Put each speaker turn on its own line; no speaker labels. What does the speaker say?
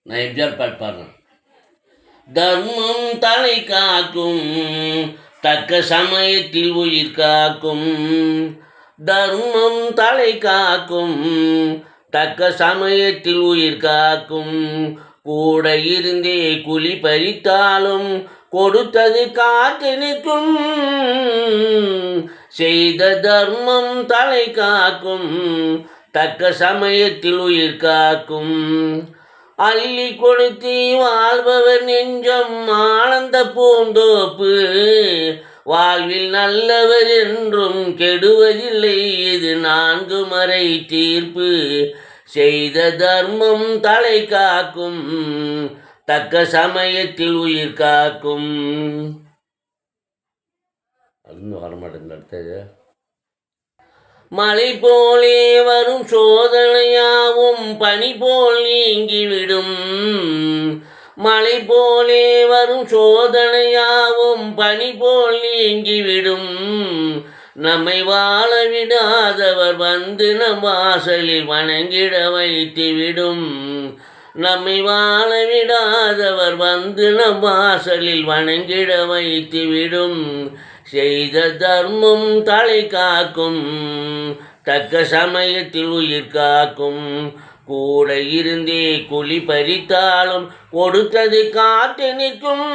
நான் எம்ஜிஆர் பாட்டு பாடுறேன். தர்மம் தலை காக்கும், தக்க சமயத்தில் உயிர் காக்கும். தர்மம் தலை காக்கும், தக்க சமயத்தில் உயிர் காக்கும். கூட இருந்தே குழி பறித்தாலும் கொடுத்தது காத்து நிற்கும். செய்த தர்மம் தலை காக்கும், தக்க சமயத்தில் உயிர் காக்கும். அள்ளி கொடுத்து வாழ்பவர் நெஞ்சம் ஆனந்த பூந்தோப்பு. வாழ்வில் நல்லவர் என்றும் கெடுவதில்லை, இது 4 மறை தீர்ப்பு. செய்த தர்மம் தலை காக்கும், தக்க சமயத்தில் உயிர் காக்கும். இன்னும் வரமாட்டேங்குது அடுத்தது. மழை போலே வரும் சோதனையாவும் பனி போல் நீங்கிவிடும். மழை போலே வரும் சோதனையாவும் பனி போல் நீங்கிவிடும். நம்மை வாழ விடாதவர் வந்து நம் வாசலில் வணங்கிட வைத்துவிடும். நம்மை வாழ விடாதவர் வந்து நம் வாசலில் வணங்கிட வைத்துவிடும். செய்த தர்மம் தலை காக்கும், தக்க சமயத்தில் உயிர் காக்கும். கூட இருந்தே குழி பறித்தாலும் கொடுத்தது காத்து நிற்கும்.